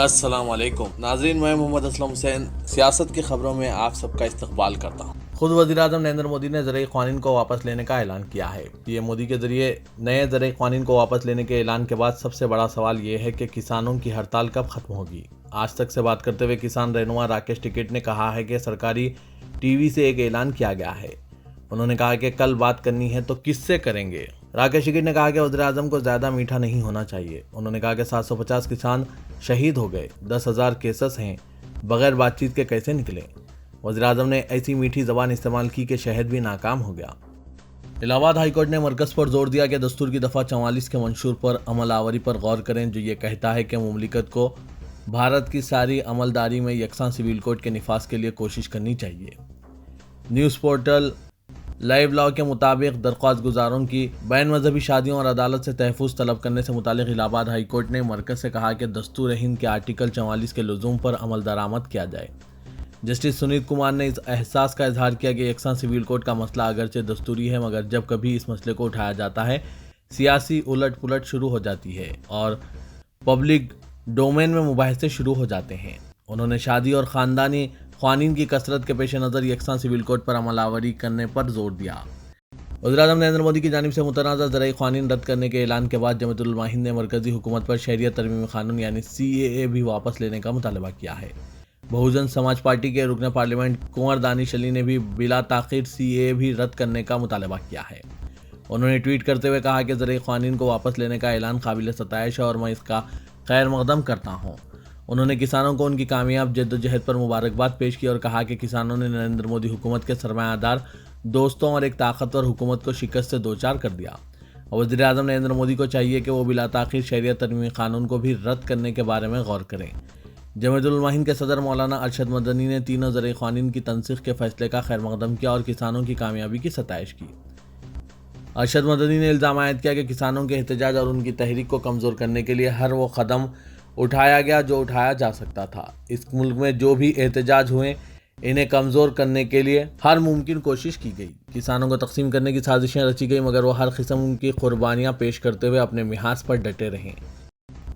السلام علیکم ناظرین، میں محمد اسلم حسین سیاست کی خبروں میں آپ سب کا استقبال کرتا ہوں۔ خود وزیر اعظم نریندر مودی نے زرعی قوانین کو واپس لینے کا اعلان کیا ہے۔ پی ایم مودی کے ذریعے نئے زرعی قوانین کو واپس لینے کے اعلان کے بعد سب سے بڑا سوال یہ ہے کہ کسانوں کی ہڑتال کب ختم ہوگی۔ آج تک سے بات کرتے ہوئے کسان رہنما راکیش ٹکیٹ نے کہا ہے کہ سرکاری ٹی وی سے ایک اعلان کیا گیا ہے۔ انہوں نے کہا کہ کل بات کرنی ہے تو کس سے کریں گے۔ راکیش ٹکیٹ نے کہا کہ وزیر اعظم کو زیادہ میٹھا نہیں ہونا چاہیے۔ انہوں نے کہا کہ 750 کسان شہید ہو گئے، 10,000 کیسز ہیں، بغیر بات چیت کے کیسے نکلے۔ وزیر اعظم نے ایسی میٹھی زبان استعمال کی کہ شہد بھی ناکام ہو گیا۔ الہ آباد ہائی کورٹ نے مرکز پر زور دیا کہ دستور کی دفعہ 44 کے منشور پر عمل آوری پر غور کریں، جو یہ کہتا ہے کہ مملکت کو بھارت کی ساری عملداری میں یکساں سول کوڈ کے نفاذ کے لیے کوشش کرنی چاہیے۔ نیوز پورٹل لائیو لاء کے مطابق درخواست گزاروں کی بین مذہبی شادیوں اور عدالت سے تحفظ طلب کرنے سے متعلق الہ آباد ہائی کورٹ نے مرکز سے کہا کہ دستور ہند کے آرٹیکل 44 کے لزوم پر عمل درآمد کیا جائے۔ جسٹس سنیت کمار نے اس احساس کا اظہار کیا کہ یکساں سول کوڈ کا مسئلہ اگرچہ دستوری ہے، مگر جب کبھی اس مسئلے کو اٹھایا جاتا ہے، سیاسی الٹ پلٹ شروع ہو جاتی ہے اور پبلک ڈومین میں مباحثے شروع ہو جاتے ہیں۔ انہوں نے شادی اور خاندانی قوانین کی کثرت کے پیش نظر یکساں سول کوڈ پر عمل آوری کرنے پر زور دیا۔ وزیر اعظم نریندر مودی کی جانب سے متنازع زرعی قوانین رد کرنے کے اعلان کے بعد جمعیت علماء ہند نے مرکزی حکومت پر شہریت ترمیمی قانون یعنی CAA بھی واپس لینے کا مطالبہ کیا ہے۔ بہوجن سماج پارٹی کے رکن پارلیمنٹ کنور دانش علی نے بھی بلا تاخیر CAA بھی رد کرنے کا مطالبہ کیا ہے۔ انہوں نے ٹویٹ کرتے ہوئے کہا کہ زرعی قوانین کو واپس لینے کا اعلان قابل ستائش ہے اور میں اس کا خیر مقدم کرتا ہوں۔ انہوں نے کسانوں کو ان کی کامیاب جدوجہد پر مبارکباد پیش کی اور کہا کہ کسانوں نے نریندر مودی حکومت کے سرمایہ دار دوستوں اور ایک طاقتور حکومت کو شکست سے دوچار کر دیا۔ وزیر اعظم نریندر مودی کو چاہیے کہ وہ بلا تاخیر شہریت ترمیمی قانون کو بھی رد کرنے کے بارے میں غور کریں۔ جمعیت علماء ہند کے صدر مولانا ارشد مدنی نے تینوں زرعی قوانین کی تنسیخ کے فیصلے کا خیر مقدم کیا اور کسانوں کی کامیابی کی ستائش کی۔ ارشد مدنی نے الزام عائد کیا کہ کسانوں کے احتجاج اور ان کی تحریک کو کمزور کرنے کے لیے ہر وہ قدم اٹھایا گیا جو اٹھایا جا سکتا تھا۔ اس ملک میں جو بھی احتجاج ہوئے، انہیں کمزور کرنے کے لیے ہر ممکن کوشش کی گئی۔ کسانوں کو تقسیم کرنے کی سازشیں رچی گئی، مگر وہ ہر قسم کی قربانیاں پیش کرتے ہوئے اپنے محاذ پر ڈٹے رہے۔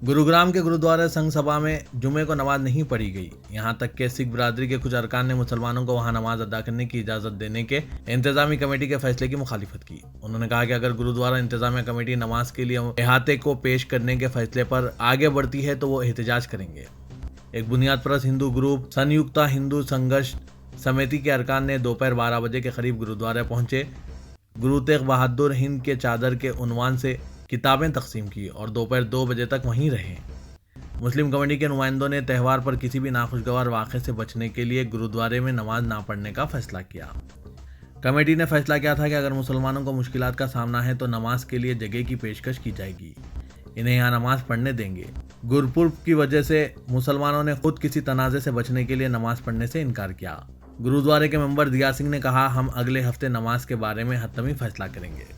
گروگرام کے گرودوارہ سنگھ سبھا میں جمعے کو نماز نہیں پڑھی گئی، یہاں تک کہ سکھ برادری کے کچھ ارکان نے مسلمانوں کو وہاں نماز ادا کرنے کی اجازت دینے کے انتظامی کمیٹی کے فیصلے کی مخالفت کی۔ انہوں نے کہا کہ اگر گرودوارہ انتظامیہ کمیٹی نماز کے لیے احاطے کو پیش کرنے کے فیصلے پر آگے بڑھتی ہے تو وہ احتجاج کریں گے۔ ایک بنیاد پرست ہندو گروپ سنیکتا ہندو سنگھرش سمیتی کے ارکان نے دوپہر 12 بجے کے قریب گرودوارہ پہنچے، گرو تیغ بہادر ہند کے چادر کے عنوان سے کتابیں تقسیم کی اور دوپہر 2 بجے تک وہیں رہے۔ مسلم کمیٹی کے نمائندوں نے تہوار پر کسی بھی ناخوشگوار واقعے سے بچنے کے لیے گرودوارے میں نماز نہ پڑھنے کا فیصلہ کیا۔ کمیٹی نے فیصلہ کیا تھا کہ اگر مسلمانوں کو مشکلات کا سامنا ہے تو نماز کے لیے جگہ کی پیشکش کی جائے گی، انہیں یہاں نماز پڑھنے دیں گے۔ گرپورب کی وجہ سے مسلمانوں نے خود کسی تنازع سے بچنے کے لیے نماز پڑھنے سے انکار کیا۔ گرودوارے کے ممبر دیا سنگھ نے کہا، ہم اگلے ہفتے نماز کے بارے میں حتمی فیصلہ کریں گے۔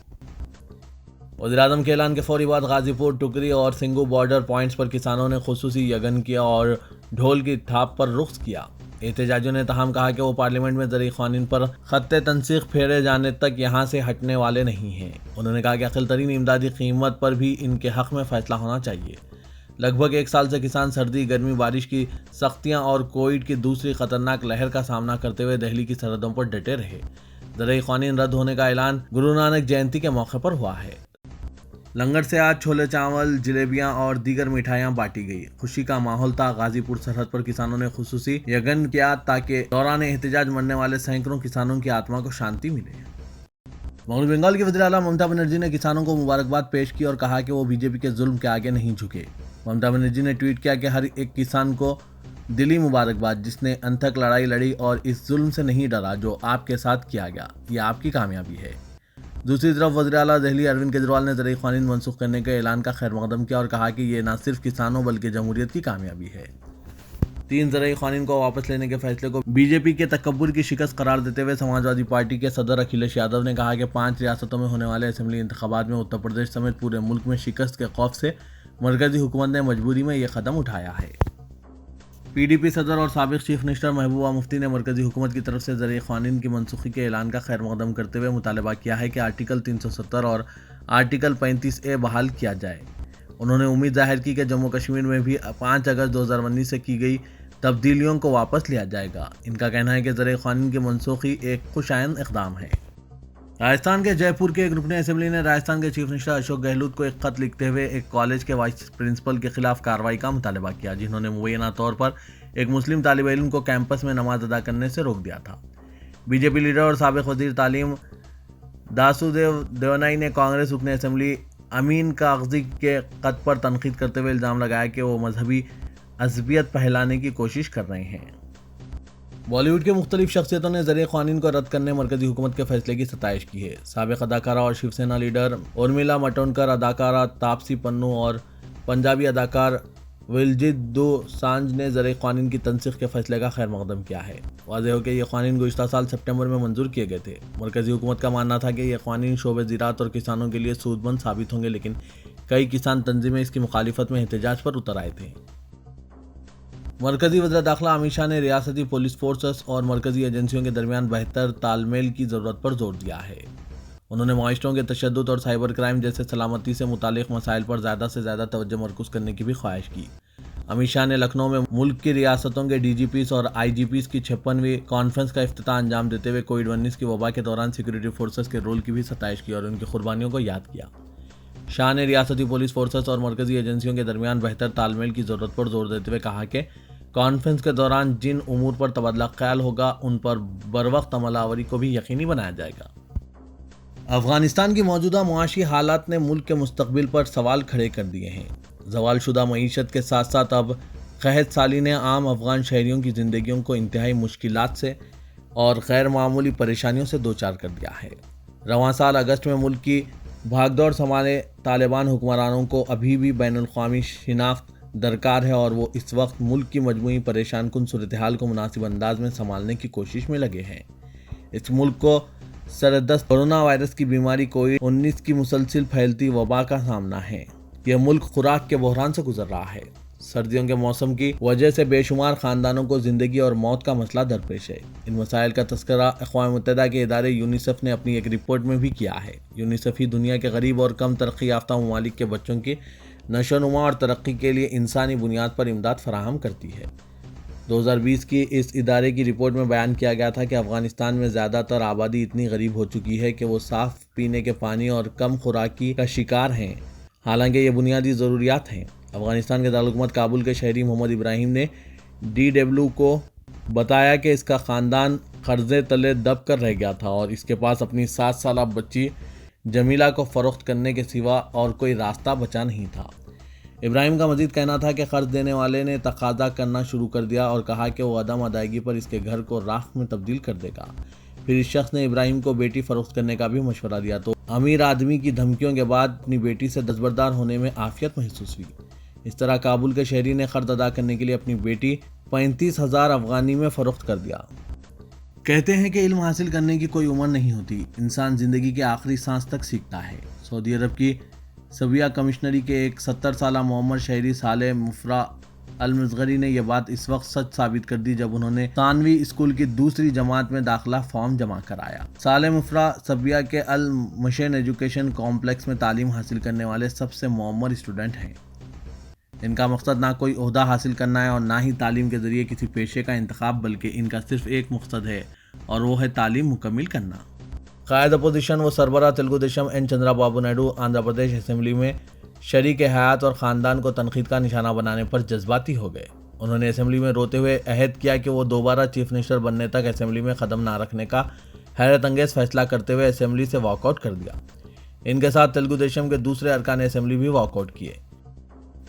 وزیر اعظم کے اعلان کے فوری بعد غازی پور، ٹکری اور سنگھو بارڈر پوائنٹس پر کسانوں نے خصوصی یگن کیا اور ڈھول کی تھاپ پر رقص کیا۔ احتجاجیوں نے تاہم کہا کہ وہ پارلیمنٹ میں زرعی قوانین پر خط تنسیق پھیرے جانے تک یہاں سے ہٹنے والے نہیں ہیں۔ انہوں نے کہا کہ اقل ترین امدادی قیمت پر بھی ان کے حق میں فیصلہ ہونا چاہیے۔ لگ بھگ 1 سال سے کسان سردی، گرمی، بارش کی سختیاں اور کووڈ کی دوسری خطرناک لہر کا سامنا کرتے ہوئے دہلی کی سرحدوں پر ڈٹے رہے۔ زرعی قوانین رد ہونے کا اعلان گرو نانک جینتی کے موقع پر ہوا ہے۔ لنگر سے آج چھولے چاول، جلیبیاں اور دیگر مٹھائیاں بانٹی گئی۔ خوشی کا ماحول تھا۔ غازی پور سرحد پر کسانوں نے خصوصی یگن کیا تاکہ دوران احتجاج مرنے والے سینکڑوں کسانوں کی آتما کو شانتی ملے۔ مغربی بنگال کی وزیر اعلیٰ ممتا بنرجی نے کسانوں کو مبارکباد پیش کی اور کہا کہ وہ BJP کے ظلم کے آگے نہیں جھکے۔ ممتا بنرجی نے ٹویٹ کیا کہ ہر ایک کسان کو دلی مبارکباد، جس نے انتھک لڑائی لڑی اور اس ظلم سے نہیں ڈرا جو آپ کے ساتھ کیا گیا، یہ آپ کی کامیابی ہے۔ دوسری طرف وزیر اعلیٰ دہلی اروند کیجریوال نے زرعی قوانین منسوخ کرنے کے اعلان کا خیر مقدم کیا اور کہا کہ یہ نہ صرف کسانوں بلکہ جمہوریت کی کامیابی ہے۔ 3 زرعی قوانین کو واپس لینے کے فیصلے کو BJP کے تکبر کی شکست قرار دیتے ہوئے سماجوادی پارٹی کے صدر اکھلیش یادو نے کہا کہ 5 ریاستوں میں ہونے والے اسمبلی انتخابات میں اتر پردیش سمیت پورے ملک میں شکست کے خوف سے مرکزی حکومت نے مجبوری میں یہ قدم اٹھایا ہے۔ PDP صدر اور سابق چیف منسٹر محبوبہ مفتی نے مرکزی حکومت کی طرف سے زرعی قوانین کی منسوخی کے اعلان کا خیر مقدم کرتے ہوئے مطالبہ کیا ہے کہ آرٹیکل 370 اور آرٹیکل 35A بحال کیا جائے۔ انہوں نے امید ظاہر کی کہ جموں کشمیر میں بھی 5 اگست 2019 سے کی گئی تبدیلیوں کو واپس لیا جائے گا۔ ان کا کہنا ہے کہ زرعی قوانین کی منسوخی ایک خوش آئند اقدام ہے۔ راجستھان کے جے پور کے ایک رکن اسمبلی نے راجستھان کے چیف منسٹر اشوک گہلوت کو ایک خط لکھتے ہوئے ایک کالج کے وائس پرنسپل کے خلاف کارروائی کا مطالبہ کیا، جنہوں نے مبینہ طور پر ایک مسلم طالب علم کو کیمپس میں نماز ادا کرنے سے روک دیا تھا۔ بی جے پی لیڈر اور سابق وزیر تعلیم داسودیو دیونائی نے کانگریس رکن اسمبلی امین کاغذی کے خط پر تنقید کرتے ہوئے الزام لگایا کہ وہ مذہبی عصبیت پھیلانے کی کوشش کر رہے ہیں۔ بالی ووڈ کے مختلف شخصیتوں نے زرعی قوانین کو رد کرنے مرکزی حکومت کے فیصلے کی ستائش کی ہے۔ سابق اداکارہ اور شیو سینا لیڈر ارمیلا مٹونڈکر، اداکارہ تاپسی پنو اور پنجابی اداکار دلجیت دوسانجھ نے زرعی قوانین کی تنسیخ کے فیصلے کا خیر مقدم کیا ہے۔ واضح ہو کہ یہ قوانین گزشتہ سال سپٹمبر میں منظور کیے گئے تھے۔ مرکزی حکومت کا ماننا تھا کہ یہ قوانین شعبہ زراعت اور کسانوں کے لیے سود مند ثابت ہوں گے، لیکن کئی کسان تنظیمیں اس کی مخالفت میں احتجاج پر اتر آئے تھے۔ مرکزی وزیر داخلہ امت شاہ نے ریاستی پولیس فورسز اور مرکزی ایجنسیوں کے درمیان بہتر تال میل کی ضرورت پر زور دیا ہے۔ انہوں نے معاشروں کے تشدد اور سائبر کرائم جیسے سلامتی سے متعلق مسائل پر زیادہ سے زیادہ توجہ مرکوز کرنے کی بھی خواہش کی۔ امت شاہ نے لکھنؤ میں ملک کی ریاستوں کے ڈی جی پیز اور آئی جی پیز کی 56ویں کانفرنس کا افتتاح انجام دیتے ہوئے کووڈ-19 کی وبا کے دوران سیکورٹی فورسز کے رول کی بھی ستائش کی اور ان کی قربانیوں کو یاد کیا۔ شاہ نے ریاستی پولیس فورسز اور مرکزی ایجنسیوں کے درمیان بہتر تال میل کی ضرورت پر زور دیتے ہوئے کہا کہ کانفرنس کے دوران جن امور پر تبادلہ خیال ہوگا ان پر بروقت عمل آوری کو بھی یقینی بنایا جائے گا۔ افغانستان کی موجودہ معاشی حالات نے ملک کے مستقبل پر سوال کھڑے کر دیے ہیں۔ زوال شدہ معیشت کے ساتھ ساتھ اب قحط سالی نے عام افغان شہریوں کی زندگیوں کو انتہائی مشکلات سے اور غیر معمولی پریشانیوں سے دوچار کر دیا ہے۔ رواں سال اگست میں ملک کی بھاگ دوڑ سنبھالے طالبان حکمرانوں کو ابھی بھی بین الاقوامی شناخت درکار ہے اور وہ اس وقت ملک کی مجموعی پریشان کن صورتحال کو مناسب انداز میں سنبھالنے کی کوشش میں لگے ہیں۔ اس ملک کو سردست کورونا وائرس کی بیماری کووڈ-19 کی مسلسل پھیلتی وبا کا سامنا ہے۔ یہ ملک خوراک کے بحران سے گزر رہا ہے۔ سردیوں کے موسم کی وجہ سے بے شمار خاندانوں کو زندگی اور موت کا مسئلہ درپیش ہے۔ ان مسائل کا تذکرہ اقوام متحدہ کے ادارے یونیسیف نے اپنی ایک رپورٹ میں بھی کیا ہے۔ یونیسیف ہی دنیا کے غریب اور کم ترقی یافتہ ممالک کے بچوں کی نشو نما اور ترقی کے لیے انسانی بنیاد پر امداد فراہم کرتی ہے۔ 2020 کی اس ادارے کی رپورٹ میں بیان کیا گیا تھا کہ افغانستان میں زیادہ تر آبادی اتنی غریب ہو چکی ہے کہ وہ صاف پینے کے پانی اور کم خوراکی کا شکار ہیں، حالانکہ یہ بنیادی ضروریات ہیں۔ افغانستان کے دارالحکومت کابل کے شہری محمد ابراہیم نے DW کو بتایا کہ اس کا خاندان قرضے تلے دب کر رہ گیا تھا اور اس کے پاس اپنی 7 سالہ بچی جمیلہ کو فروخت کرنے کے سوا اور کوئی راستہ بچا نہیں تھا۔ ابراہیم کا مزید کہنا تھا کہ قرض دینے والے نے تقاضا کرنا شروع کر دیا اور کہا کہ وہ عدم ادائیگی پر اس کے گھر کو راکھ میں تبدیل کر دے گا۔ پھر اس شخص نے ابراہیم کو بیٹی فروخت کرنے کا بھی مشورہ دیا تو امیر آدمی کی دھمکیوں کے بعد اپنی بیٹی سے دستبردار ہونے میں عافیت محسوس ہوئی۔ اس طرح کابل کے شہری نے قرض ادا کرنے کے لیے اپنی بیٹی 35,000 افغانی میں فروخت کر دیا۔ کہتے ہیں کہ علم حاصل کرنے کی کوئی عمر نہیں ہوتی، انسان زندگی کے آخری سانس تک سیکھتا ہے۔ سعودی عرب کی سبیہ کمشنری کے ایک 70 سالہ معمر شہری صالح مفرع المصغری نے یہ بات اس وقت سچ ثابت کر دی جب انہوں نے ثانوی اسکول کی دوسری جماعت میں داخلہ فارم جمع کرایا۔ صالح مفرع سبیہ کے المشین ایجوکیشن کمپلیکس میں تعلیم حاصل کرنے والے سب سے معمر اسٹوڈنٹ ہیں۔ ان کا مقصد نہ کوئی عہدہ حاصل کرنا ہے اور نہ ہی تعلیم کے ذریعے کسی پیشے کا انتخاب، بلکہ ان کا صرف ایک مقصد ہے اور وہ ہے تعلیم مکمل کرنا۔ قائد اپوزیشن و سربراہ تلگو دیشم این چندرا بابو نائیڈو آندھرا پردیش اسمبلی میں شریک حیات اور خاندان کو تنقید کا نشانہ بنانے پر جذباتی ہو گئے۔ انہوں نے اسمبلی میں روتے ہوئے عہد کیا کہ وہ دوبارہ چیف منسٹر بننے تک اسمبلی میں قدم نہ رکھنے کا حیرت انگیز فیصلہ کرتے ہوئے اسمبلی سے واک آؤٹ کر دیا۔ ان کے ساتھ تلگو دیشم کے دوسرے ارکان اسمبلی بھی واک آؤٹ کیے۔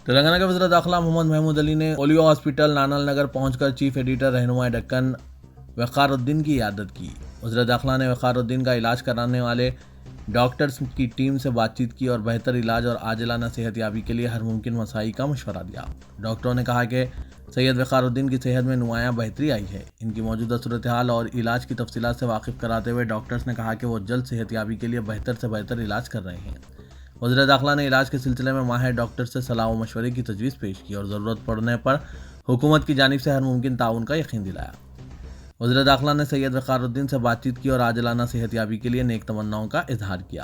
تلنگانہ کے وزیر داخلہ محمد محمود علی نے پولیو ہاسپٹل نانل نگر پہنچ کر چیف ایڈیٹر رہنما دکن وقار الدین کی عیادت کی۔ وزیر داخلہ نے وقار الدین کا علاج کرانے والے ڈاکٹرز کی ٹیم سے بات چیت کی اور بہتر علاج اور عاجلانہ صحت یابی کے لیے ہر ممکن مساعی کا مشورہ دیا۔ ڈاکٹروں نے کہا کہ سید وقار الدین کی صحت میں نمایاں بہتری آئی ہے۔ ان کی موجودہ صورتحال اور علاج کی تفصیلات سے واقف کراتے ہوئے ڈاکٹرز نے کہا کہ وہ جلد صحت یابی کے لیے بہتر سے بہتر علاج کر رہے ہیں۔ وزیر داخلہ نے علاج کے سلسلے میں ماہر ڈاکٹر سے صلاح و مشورے کی تجویز پیش کی اور ضرورت پڑنے پر حکومت کی جانب سے ہر ممکن تعاون کا یقین دلایا۔ وزیر داخلہ نے سید وقار الدین سے بات چیت کی اور عاجلانہ صحت یابی کے لیے نیک تمناؤں کا اظہار کیا۔